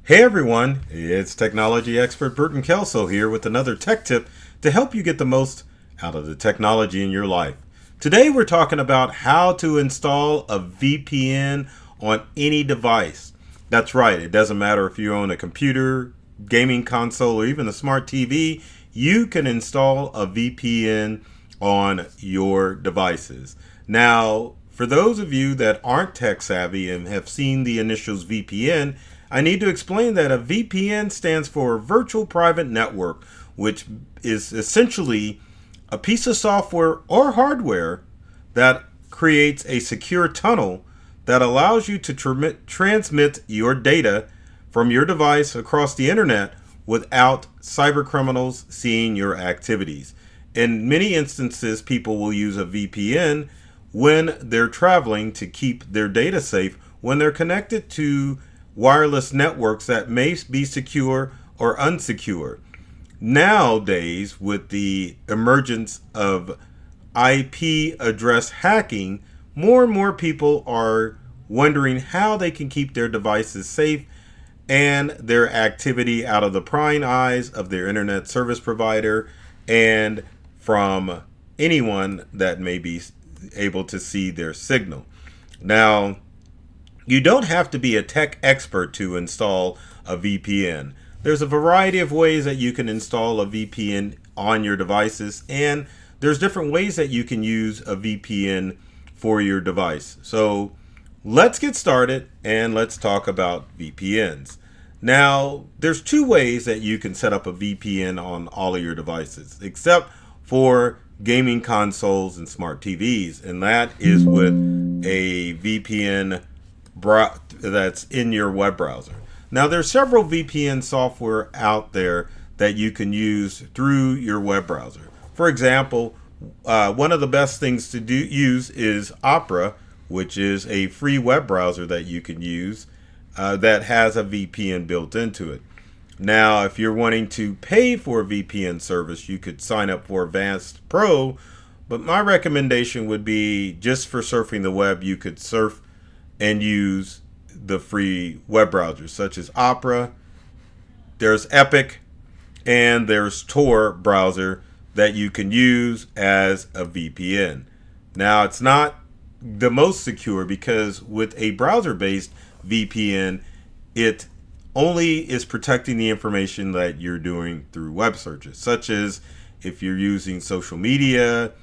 Hey everyone, it's technology expert Burton Kelso here with another tech tip to help you get the most out of the technology in your life. Today we're talking about how to install a VPN on any device. That's right, it doesn't matter if you own a computer, gaming console, or even a smart TV, you can install a VPN on your devices. Now, for those of you that aren't tech savvy and have seen the initials VPN, I need to explain that a VPN stands for Virtual Private Network, which is essentially a piece of software or hardware that creates a secure tunnel that allows you to transmit your data from your device across the internet without cyber criminals seeing your activities. In many instances, people will use a VPN when they're traveling to keep their data safe when they're connected to wireless networks that may be secure or unsecure. Nowadays, with the emergence of IP address hacking, more and more people are wondering how they can keep their devices safe and their activity out of the prying eyes of their internet service provider and from anyone that may be able to see their signal. Now, you don't have to be a tech expert to install a VPN. There's a variety of ways that you can install a VPN on your devices, and there's different ways that you can use a VPN for your device. So let's get started and let's talk about VPNs. Now, there's two ways that you can set up a VPN on all of your devices, except for gaming consoles and smart TVs, and that is with a VPN that's in your web browser. Now, there's several VPN software out there that you can use through your web browser. For example, one of the best things to use is Opera, which is a free web browser that you can use that has a VPN built into it. Now, if you're wanting to pay for a VPN service, you could sign up for Advanced Pro, but my recommendation would be just for surfing the web, you could surf and use the free web browsers such as Opera. There's Epic and there's Tor browser that you can use as a VPN. Now, it's not the most secure because with a browser-based VPN, it only is protecting the information that you're doing through web searches, such as if you're using social media,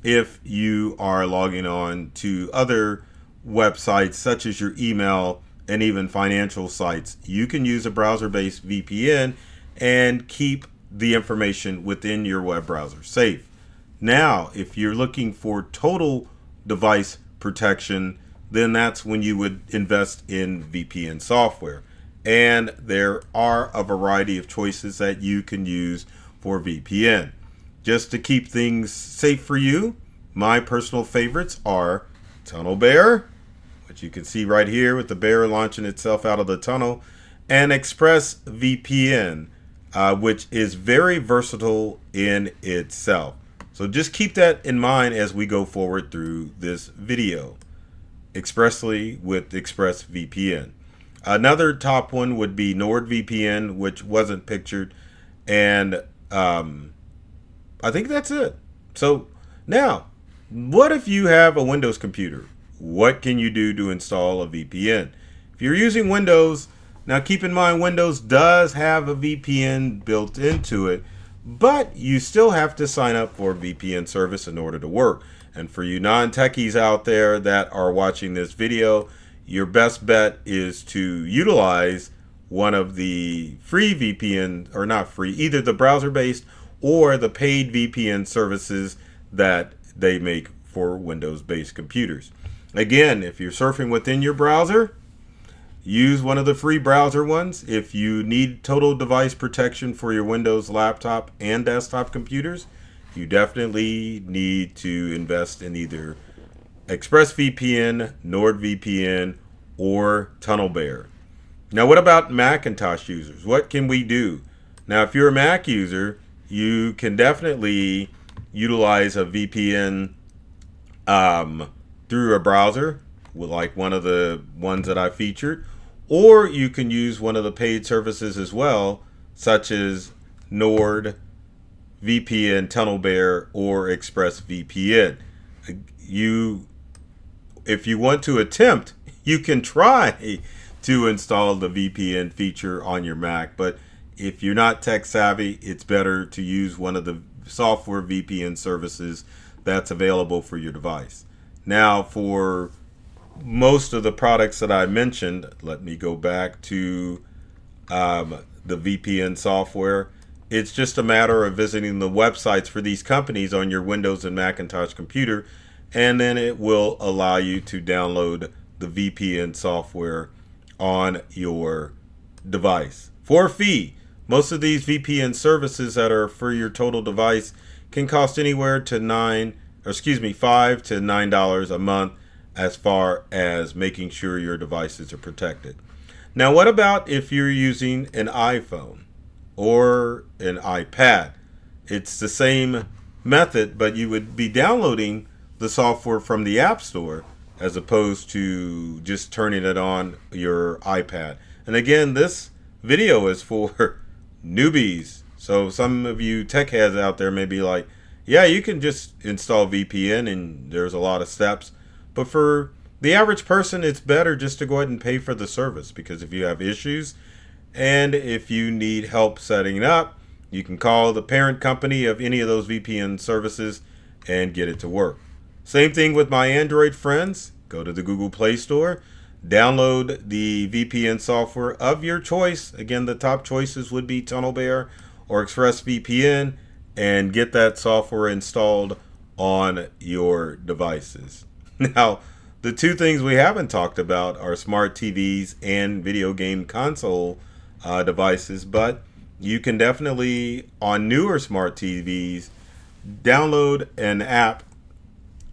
if you are logging on to other websites such as your email and even financial sites. You can use a browser-based VPN and keep the information within your web browser safe. Now, if you're looking for total device protection, then that's when you would invest in VPN software. And there are a variety of choices that you can use for VPN. Just to keep things safe for you, my personal favorites are TunnelBear, which you can see right here with the bear launching itself out of the tunnel, and ExpressVPN, which is very versatile in itself. So just keep that in mind as we go forward through this video, expressly with ExpressVPN. Another top one would be NordVPN, which wasn't pictured, and I think that's it. So now, what if you have a Windows computer? What can you do to install a VPN? If you're using Windows, now keep in mind Windows does have a VPN built into it, but you still have to sign up for a VPN service in order to work. And for you non-techies out there that are watching this video, your best bet is to utilize one of the free VPN, or not free, either the browser-based or the paid VPN services that they make for Windows-based computers. Again, if you're surfing within your browser, use one of the free browser ones. If you need total device protection for your Windows laptop and desktop computers, you definitely need to invest in either ExpressVPN, NordVPN, or TunnelBear. Now, what about Macintosh users? What can we do? Now, if you're a Mac user, you can definitely utilize a VPN through a browser, like one of the ones that I featured, or you can use one of the paid services as well, such as Nord, VPN, TunnelBear, or ExpressVPN. You, if you want to attempt, you can try to install the VPN feature on your Mac, but if you're not tech savvy, it's better to use one of the software VPN services that's available for your device. Now, for most of the products that I mentioned, let me go back to the VPN software. It's just a matter of visiting the websites for these companies on your Windows and Macintosh computer, and then it will allow you to download the VPN software on your device for a fee. Most of these VPN services that are for your total device can cost anywhere to $5 to $9 a month, as far as making sure your devices are protected. Now, what about if you're using an iPhone or an iPad? It's the same method, but you would be downloading the software from the App Store as opposed to just turning it on your iPad. And again, this video is for newbies. So some of you tech heads out there may be like, yeah, you can just install VPN and there's a lot of steps. But for the average person, it's better just to go ahead and pay for the service, because if you have issues and if you need help setting it up, you can call the parent company of any of those VPN services and get it to work. Same thing with my Android friends. Go to the Google Play Store, download the VPN software of your choice. Again, the top choices would be TunnelBear or ExpressVPN, and get that software installed on your devices. Now, the two things we haven't talked about are smart TVs and video game console devices, but you can definitely, on newer smart TVs, download an app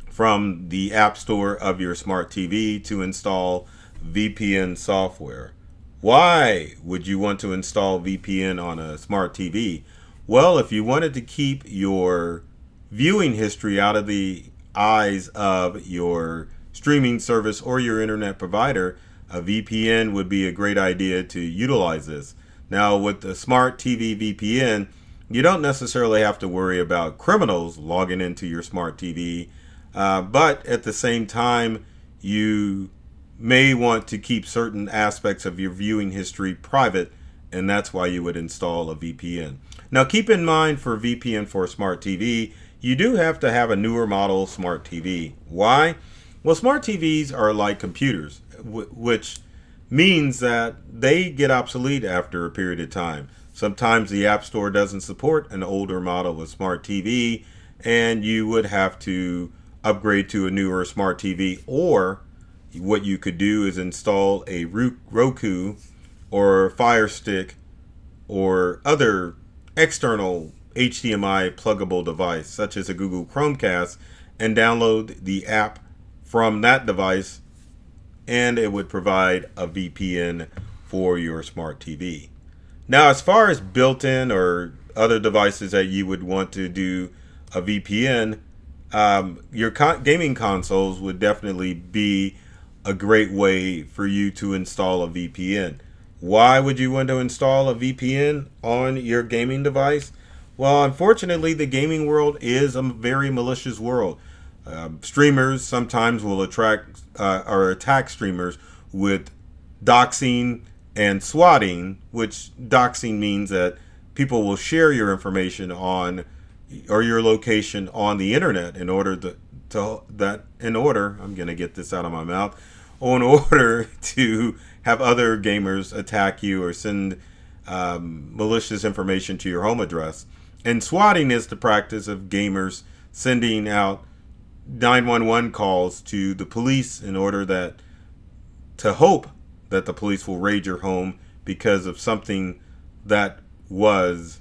from the App Store of your smart TV to install VPN software. Why would you want to install VPN on a smart TV? Well, if you wanted to keep your viewing history out of the eyes of your streaming service or your internet provider, a VPN would be a great idea to utilize this. Now, with the smart TV VPN, you don't necessarily have to worry about criminals logging into your smart TV, but at the same time, you may want to keep certain aspects of your viewing history private, and that's why you would install a VPN. Now, keep in mind, for VPN for a smart TV, you do have to have a newer model smart TV. Why? Well, smart TVs are like computers, which means that they get obsolete after a period of time. Sometimes the App Store doesn't support an older model of smart TV, and you would have to upgrade to a newer smart TV, or what you could do is install a Roku or Fire Stick or other external HDMI pluggable device, such as a Google Chromecast, and download the app from that device, and it would provide a VPN for your smart TV. Now, as far as built-in or other devices that you would want to do a VPN, your gaming consoles would definitely be a great way for you to install a VPN. Why would you want to install a VPN on your gaming device? Well, unfortunately, the gaming world is a very malicious world. Streamers sometimes will attract or attack streamers with doxing and swatting, which doxing means that people will share your information on or your location on the internet in order I'm going to get this out of my mouth, in order to have other gamers attack you or send malicious information to your home address. And swatting is the practice of gamers sending out 911 calls to the police in order to hope that the police will raid your home because of something that was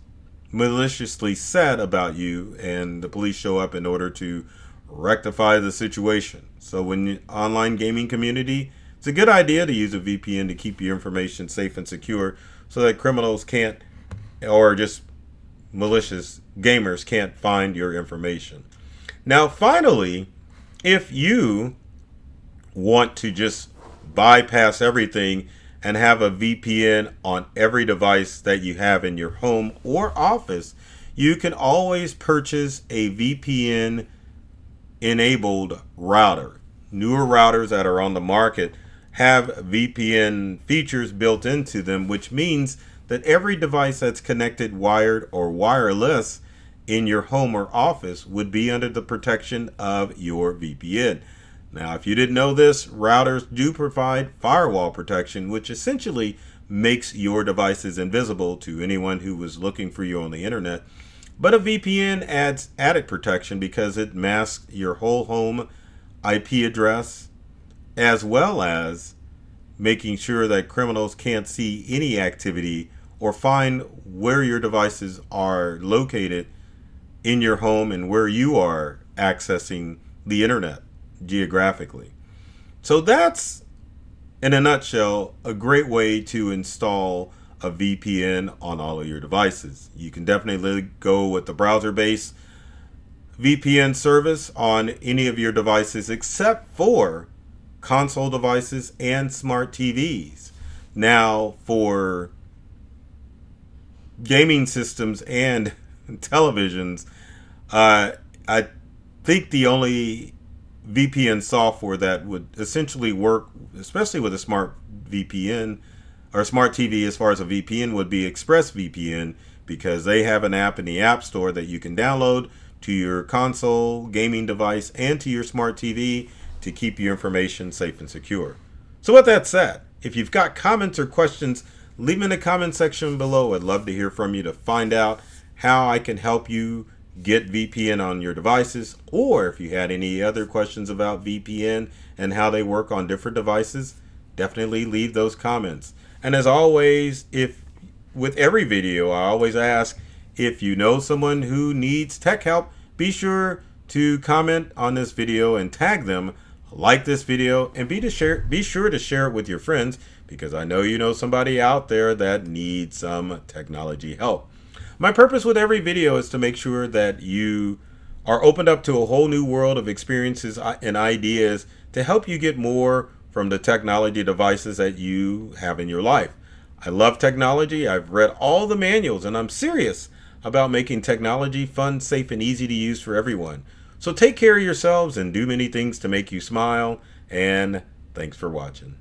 maliciously said about you, and the police show up in order to rectify the situation. So when you online gaming community, it's a good idea to use a VPN to keep your information safe and secure so that criminals can't, or just malicious gamers can't find your information. Now, finally, if you want to just bypass everything and have a VPN on every device that you have in your home or office, you can always purchase a VPN enabled router. Newer routers that are on the market have VPN features built into them, which means that every device that's connected wired or wireless in your home or office would be under the protection of your VPN. Now, if you didn't know this, routers do provide firewall protection, which essentially makes your devices invisible to anyone who was looking for you on the internet. But a VPN adds added protection because it masks your whole home IP address, as well as making sure that criminals can't see any activity or find where your devices are located in your home and where you are accessing the internet geographically. So that's, in a nutshell, a great way to install a VPN on all of your devices. You can definitely go with the browser-based VPN service on any of your devices except for console devices and smart TVs. Now, for gaming systems and televisions, I think the only VPN software that would essentially work, especially with a smart VPN or smart TV as far as a VPN, would be ExpressVPN, because they have an app in the App Store that you can download to your console, gaming device, and to your smart TV to keep your information safe and secure. So with that said, if you've got comments or questions, leave them in the comment section below. I'd love to hear from you to find out how I can help you get VPN on your devices, or if you had any other questions about VPN and how they work on different devices, definitely leave those comments. And as always, if with every video, I always ask, if you know someone who needs tech help, be sure to comment on this video and tag them, like this video, and be sure to share it with your friends, because I know you know somebody out there that needs some technology help. My purpose with every video is to make sure that you are opened up to a whole new world of experiences and ideas to help you get more from the technology devices that you have in your life. I love technology. I've read all the manuals, and I'm serious about making technology fun, safe, and easy to use for everyone. So take care of yourselves and do many things to make you smile, and thanks for watching.